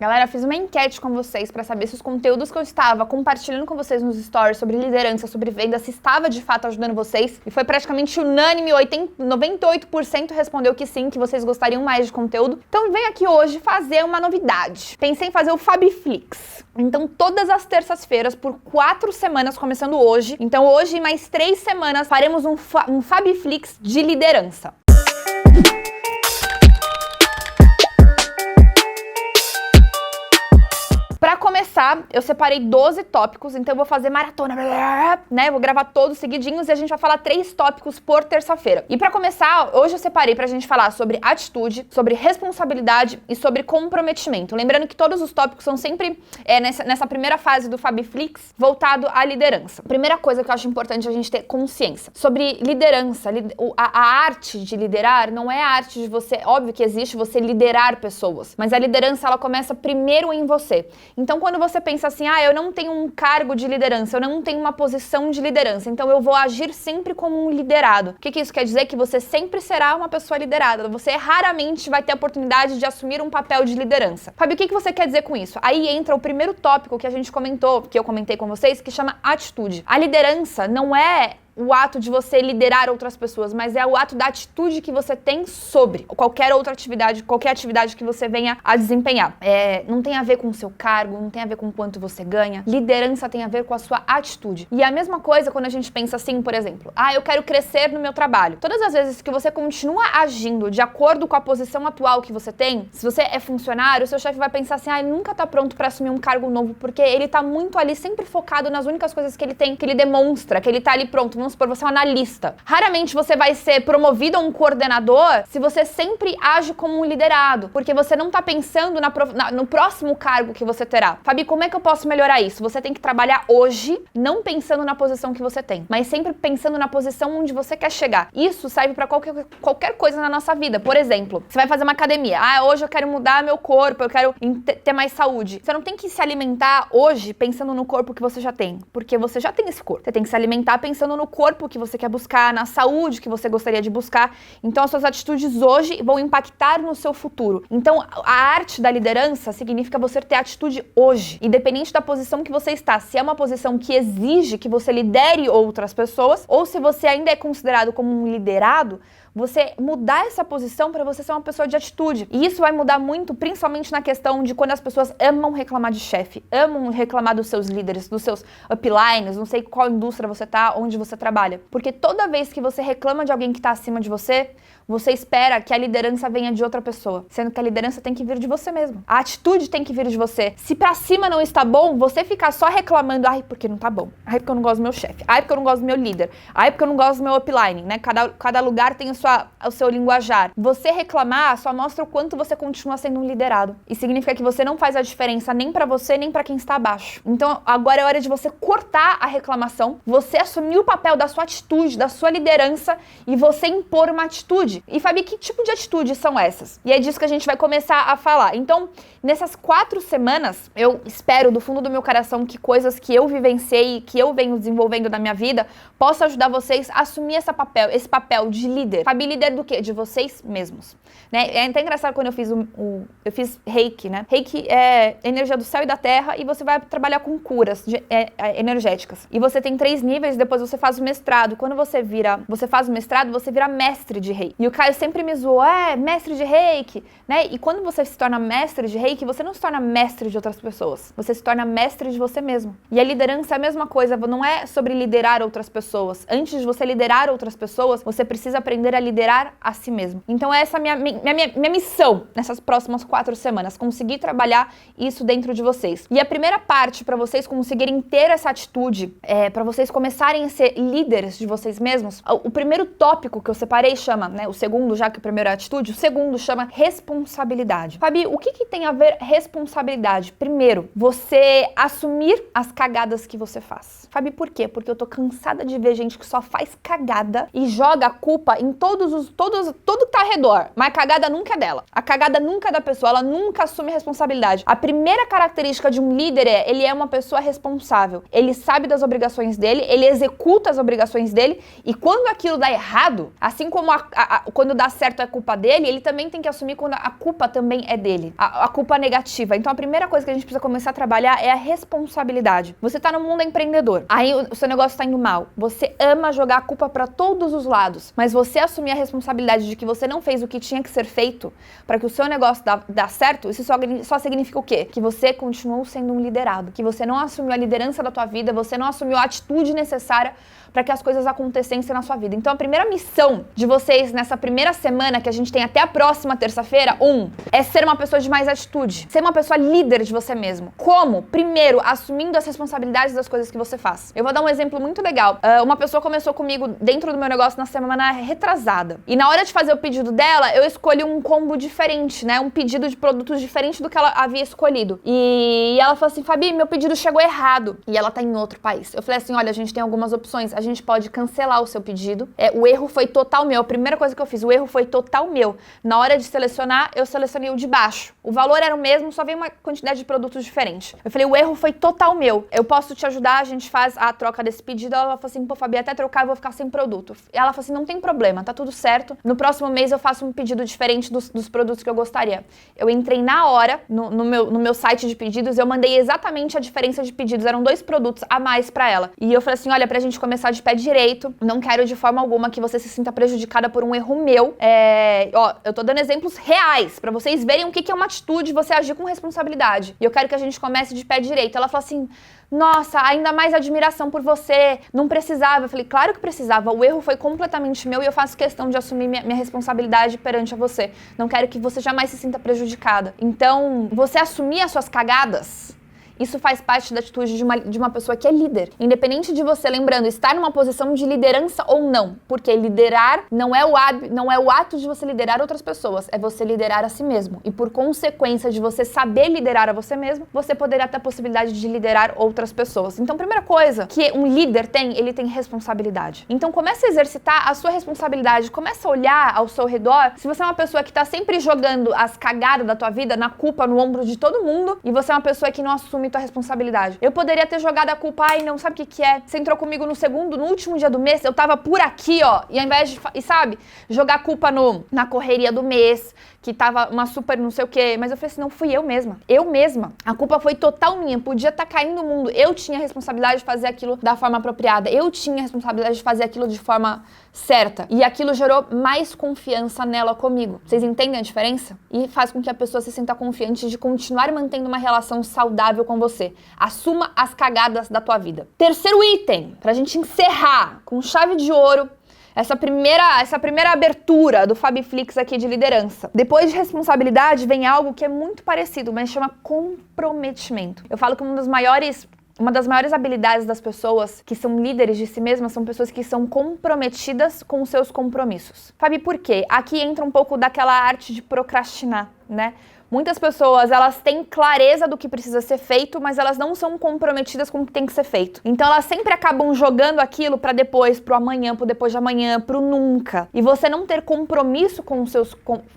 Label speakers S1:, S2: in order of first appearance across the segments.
S1: Galera, fiz uma enquete com vocês pra saber se os conteúdos que eu estava compartilhando com vocês nos stories sobre liderança, sobre venda, se estava de fato ajudando vocês. E foi praticamente unânime, 98% respondeu que sim, que vocês gostariam mais de conteúdo. Então venho aqui hoje fazer uma novidade. Pensei em fazer o Fabflix. Então todas as terças-feiras, por 4 semanas, começando hoje. Então hoje e mais 3 semanas, faremos um Fabflix de liderança. Pra começar, eu separei 12 tópicos, então eu vou fazer maratona, né? Vou gravar todos seguidinhos e a gente vai falar 3 tópicos por terça-feira. E pra começar, hoje eu separei pra gente falar sobre atitude, sobre responsabilidade e sobre comprometimento. Lembrando que todos os tópicos são sempre nessa primeira fase do Fabflix, voltado à liderança. Primeira coisa que eu acho importante a gente ter consciência sobre liderança. A arte de liderar não é a arte de você, óbvio que existe você liderar pessoas, mas a liderança ela começa primeiro em você. Então, quando você pensa assim, eu não tenho um cargo de liderança, eu não tenho uma posição de liderança, então eu vou agir sempre como um liderado. O que isso quer dizer? Que você sempre será uma pessoa liderada. Você raramente vai ter a oportunidade de assumir um papel de liderança. Fábio, o que você quer dizer com isso? Aí entra o primeiro tópico que a gente comentou, que eu comentei com vocês, que chama atitude. A liderança não é o ato de você liderar outras pessoas, mas é o ato da atitude que você tem sobre qualquer outra atividade, qualquer atividade que você venha a desempenhar. Não tem a ver com o seu cargo, não tem a ver com quanto você ganha. Liderança tem a ver com a sua atitude. E a mesma coisa quando a gente pensa assim, por exemplo, eu quero crescer no meu trabalho. Todas as vezes que você continua agindo de acordo com a posição atual que você tem, se você é funcionário, o seu chefe vai pensar assim, ele nunca tá pronto para assumir um cargo novo, porque ele tá muito ali, sempre focado nas únicas coisas que ele tem, que ele demonstra, que ele tá ali pronto. Vamos supor, você é um analista. Raramente você vai ser promovido a um coordenador se você sempre age como um liderado, porque você não tá pensando no próximo cargo que você terá. Fabi, como é que eu posso melhorar isso? Você tem que trabalhar hoje, não pensando na posição que você tem, mas sempre pensando na posição onde você quer chegar. Isso serve pra qualquer coisa na nossa vida. Por exemplo, você vai fazer uma academia. Hoje eu quero mudar meu corpo, eu quero ter mais saúde. Você não tem que se alimentar hoje pensando no corpo que você já tem, porque você já tem esse corpo. Você tem que se alimentar pensando no corpo que você quer buscar, na saúde que você gostaria de buscar. Então as suas atitudes hoje vão impactar no seu futuro. Então a arte da liderança significa você ter atitude hoje, independente da posição que você está. Se é uma posição que exige que você lidere outras pessoas, ou se você ainda é considerado como um liderado, você mudar essa posição para você ser uma pessoa de atitude. E isso vai mudar muito, principalmente na questão de quando as pessoas amam reclamar de chefe, amam reclamar dos seus líderes, dos seus uplines, não sei qual indústria você tá, onde você trabalha. Porque toda vez que você reclama de alguém que tá acima de você, você espera que a liderança venha de outra pessoa, sendo que a liderança tem que vir de você mesmo. A atitude tem que vir de você. Se pra cima não está bom, você ficar só reclamando, porque não tá bom, porque eu não gosto do meu chefe, porque eu não gosto do meu líder, porque eu não gosto do meu upline, né? Cada lugar tem o seu linguajar. Você reclamar só mostra o quanto você continua sendo um liderado. E significa que você não faz a diferença nem pra você, nem pra quem está abaixo. Então agora é hora de você cortar a reclamação, você assumir o papel da sua atitude, da sua liderança e você impor uma atitude. E Fabi, que tipo de atitudes são essas? E é disso que a gente vai começar a falar. Então, nessas 4 semanas, eu espero do fundo do meu coração que coisas que eu vivenciei, que eu venho desenvolvendo na minha vida, possa ajudar vocês a assumir esse papel de líder. Fabi, líder do quê? De vocês mesmos. Né? É até engraçado quando eu fiz Reiki, né? Reiki é energia do céu e da terra e você vai trabalhar com curas energéticas. E você tem 3 níveis, depois você faz o mestrado. Quando você faz o mestrado, você vira mestre de Reiki. E o Caio sempre me zoou, mestre de Reiki, né? E quando você se torna mestre de Reiki, você não se torna mestre de outras pessoas. Você se torna mestre de você mesmo. E a liderança é a mesma coisa, não é sobre liderar outras pessoas. Antes de você liderar outras pessoas, você precisa aprender a liderar a si mesmo. Então essa é a minha missão nessas próximas 4 semanas, conseguir trabalhar isso dentro de vocês. E a primeira parte para vocês conseguirem ter essa atitude, para vocês começarem a ser líderes de vocês mesmos, o primeiro tópico que eu separei chama, né, o segundo, já que o primeiro é atitude, o segundo chama responsabilidade. Fabi, o que tem a ver responsabilidade? Primeiro, você assumir as cagadas que você faz. Fabi, por quê? Porque eu tô cansada de ver gente que só faz cagada e joga a culpa em tudo que tá ao redor. Mas a cagada nunca é dela. A cagada nunca é da pessoa, ela nunca assume responsabilidade. A primeira característica de um líder ele é uma pessoa responsável. Ele sabe das obrigações dele, ele executa as obrigações dele e quando aquilo dá errado, assim como quando dá certo é culpa dele, ele também tem que assumir quando a culpa também é dele. A culpa negativa. Então a primeira coisa que a gente precisa começar a trabalhar é a responsabilidade. Você tá no mundo empreendedor, aí o seu negócio tá indo mal. Você ama jogar a culpa pra todos os lados, mas você assumir a responsabilidade de que você não fez o que tinha que ser feito para que o seu negócio dá certo, isso só significa o quê? Que você continuou sendo um liderado, que você não assumiu a liderança da tua vida, você não assumiu a atitude necessária para que as coisas acontecessem na sua vida. Então a primeira missão de vocês nessa primeira semana, que a gente tem até a próxima terça-feira, é ser uma pessoa de mais atitude, ser uma pessoa líder de você mesmo. Como? Primeiro, assumindo as responsabilidades das coisas que você faz. Eu vou dar um exemplo muito legal. Uma pessoa começou comigo dentro do meu negócio na semana retrasada. E na hora de fazer o pedido dela, eu escolhi um combo diferente, né? Um pedido de produtos diferente do que ela havia escolhido. E ela falou assim, Fabi, meu pedido chegou errado. E ela tá em outro país. Eu falei assim, olha, a gente tem algumas opções. A gente pode cancelar o seu pedido. O erro foi total meu. A primeira coisa que eu fiz, o erro foi total meu. Na hora de selecionar, eu selecionei o de baixo. O valor era o mesmo, só veio uma quantidade de produtos diferente. Eu falei, o erro foi total meu. Eu posso te ajudar, a gente faz a troca desse pedido. Ela falou assim, pô, Fabi, até trocar eu vou ficar sem produto. E ela falou assim, não tem problema, tá tudo certo. No próximo mês eu faço um pedido diferente dos produtos que eu gostaria. Eu entrei na hora no meu site de pedidos, eu mandei exatamente a diferença de pedidos. Eram 2 produtos a mais pra ela. E eu falei assim, olha, pra gente começar de pé direito, não quero de forma alguma que você se sinta prejudicada por um erro meu. Eu tô dando exemplos reais, pra vocês verem o que é uma atitude, você agir com responsabilidade. E eu quero que a gente comece de pé direito. Ela falou assim, nossa, ainda mais admiração por você, não precisava. Eu falei, claro que precisava, o erro foi completamente meu e eu faço questão de assumir minha responsabilidade perante a você. Não quero que você jamais se sinta prejudicada. Então, você assumir as suas cagadas, isso faz parte da atitude de uma pessoa que é líder. Independente de você, lembrando, estar numa posição de liderança ou não. Porque liderar não é o ato de você liderar outras pessoas, é você liderar a si mesmo. E por consequência de você saber liderar a você mesmo, você poderá ter a possibilidade de liderar outras pessoas. Então, primeira coisa que um líder tem, ele tem responsabilidade. Então, comece a exercitar a sua responsabilidade, comece a olhar ao seu redor. Se você é uma pessoa que está sempre jogando as cagadas da tua vida na culpa, no ombro de todo mundo, e você é uma pessoa que não assume tua responsabilidade. Eu poderia ter jogado a culpa, não sabe o que é? Você entrou comigo no último dia do mês, eu tava por aqui, e ao invés de, jogar a culpa na correria do mês, que tava uma super não sei o quê, mas eu falei assim, não, fui eu mesma. A culpa foi total minha, podia estar caindo o mundo. Eu tinha a responsabilidade de fazer aquilo da forma apropriada, eu tinha a responsabilidade de fazer aquilo de forma certa. E aquilo gerou mais confiança nela comigo. Vocês entendem a diferença? E faz com que a pessoa se sinta confiante de continuar mantendo uma relação saudável com você. Assuma as cagadas da tua vida. Terceiro item, pra gente encerrar com chave de ouro, essa primeira abertura do Fabiflix aqui de liderança. Depois de responsabilidade vem algo que é muito parecido, mas chama comprometimento. Eu falo que uma das maiores habilidades das pessoas que são líderes de si mesmas são pessoas que são comprometidas com os seus compromissos. Fabi, por quê? Aqui entra um pouco daquela arte de procrastinar, né? Muitas pessoas, elas têm clareza do que precisa ser feito, mas elas não são comprometidas com o que tem que ser feito. Então elas sempre acabam jogando aquilo pra depois, pro amanhã, pro depois de amanhã, pro nunca. E você não ter compromisso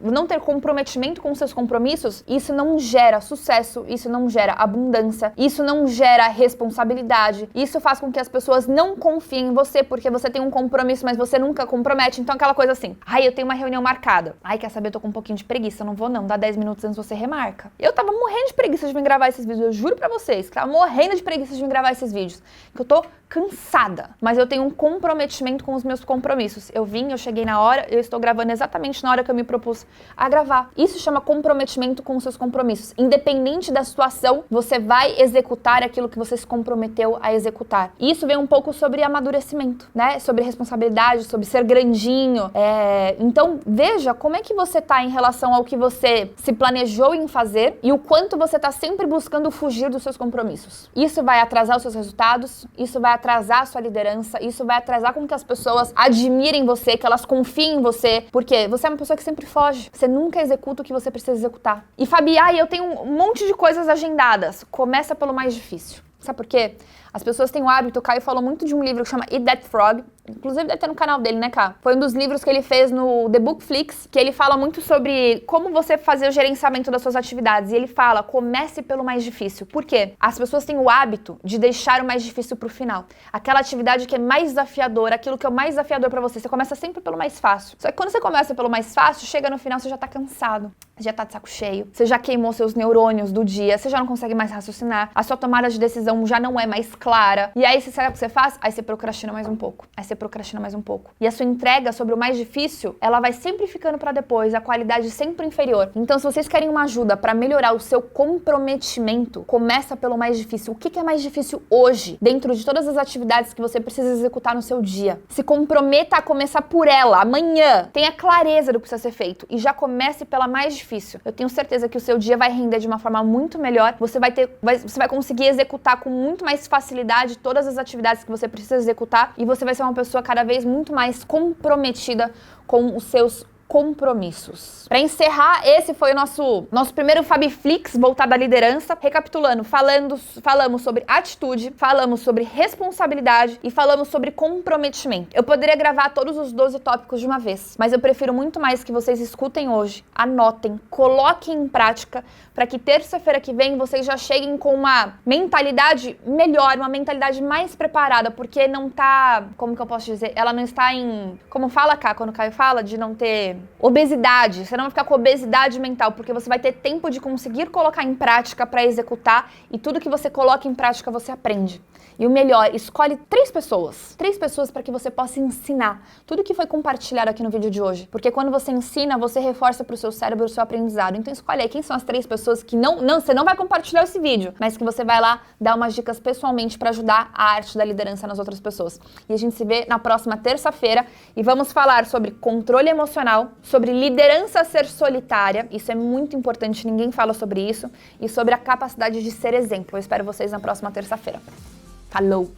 S1: não ter comprometimento com os seus compromissos, isso não gera sucesso, isso não gera abundância, isso não gera responsabilidade. Isso faz com que as pessoas não confiem em você, porque você tem um compromisso, mas você nunca compromete. Então aquela coisa assim, eu tenho uma reunião marcada. Quer saber, eu tô com um pouquinho de preguiça, eu não vou não, dá 10 minutos antes você remarca. Eu tava morrendo de preguiça de vir gravar esses vídeos, eu juro pra vocês, que tava morrendo de preguiça de vir gravar esses vídeos, que eu tô cansada, mas eu tenho um comprometimento com os meus compromissos. Eu cheguei na hora, eu estou gravando exatamente na hora que eu me propus a gravar. Isso chama comprometimento com os seus compromissos. Independente da situação, você vai executar aquilo que você se comprometeu a executar. E isso vem um pouco sobre amadurecimento, né? Sobre responsabilidade, sobre ser grandinho. Então, veja como é que você tá em relação ao que você se planejou em fazer e o quanto você tá sempre buscando fugir dos seus compromissos. Isso vai atrasar os seus resultados, isso vai atrasar a sua liderança, isso vai atrasar com que as pessoas admirem você, que elas confiem em você, porque você é uma pessoa que sempre foge, você nunca executa o que você precisa executar. E Fabi, eu tenho um monte de coisas agendadas. Começa pelo mais difícil. Sabe por quê? As pessoas têm o hábito, o Caio falou muito de um livro que chama Eat That Frog, inclusive deve ter no canal dele, né, Cá? Foi um dos livros que ele fez no The Bookflix, que ele fala muito sobre como você fazer o gerenciamento das suas atividades. E ele fala, comece pelo mais difícil. Por quê? As pessoas têm o hábito de deixar o mais difícil pro final. Aquela atividade que é mais desafiadora, aquilo que é o mais desafiador pra você. Você começa sempre pelo mais fácil. Só que quando você começa pelo mais fácil, chega no final, você já tá cansado, já tá de saco cheio, você já queimou seus neurônios do dia, você já não consegue mais raciocinar, a sua tomada de decisão já não é mais clara. E aí, você sabe o que você faz? Aí você procrastina mais um pouco. Aí você procrastina mais um pouco. E a sua entrega sobre o mais difícil, ela vai sempre ficando pra depois, a qualidade sempre inferior. Então, se vocês querem uma ajuda pra melhorar o seu comprometimento, começa pelo mais difícil. O que é mais difícil hoje, dentro de todas as atividades que você precisa executar no seu dia? Se comprometa a começar por ela, amanhã. Tenha clareza do que precisa ser feito e já comece pela mais difícil. Eu tenho certeza que o seu dia vai render de uma forma muito melhor. Você vai conseguir executar com muito mais facilidade todas as atividades que você precisa executar e você vai ser uma pessoa cada vez muito mais comprometida com os seus compromissos. Para encerrar, esse foi o nosso primeiro Fabiflix voltado à liderança. Recapitulando, falamos sobre atitude, falamos sobre responsabilidade e falamos sobre comprometimento. Eu poderia gravar todos os 12 tópicos de uma vez, mas eu prefiro muito mais que vocês escutem hoje, anotem, coloquem em prática, para que terça-feira que vem vocês já cheguem com uma mentalidade melhor, uma mentalidade mais preparada, porque não tá, como que eu posso dizer? Ela não está em, como fala cá, quando o Caio fala de não ter obesidade, você não vai ficar com obesidade mental, porque você vai ter tempo de conseguir colocar em prática para executar e tudo que você coloca em prática você aprende. E o melhor, escolhe 3 pessoas para que você possa ensinar tudo que foi compartilhado aqui no vídeo de hoje, porque quando você ensina, você reforça para o seu cérebro o seu aprendizado. Então escolhe aí quem são as 3 pessoas que você não vai compartilhar esse vídeo, mas que você vai lá dar umas dicas pessoalmente para ajudar a arte da liderança nas outras pessoas. E a gente se vê na próxima terça-feira e vamos falar sobre controle emocional, sobre liderança ser solitária, isso é muito importante, ninguém fala sobre isso, e sobre a capacidade de ser exemplo. Eu espero vocês na próxima terça-feira. Falou!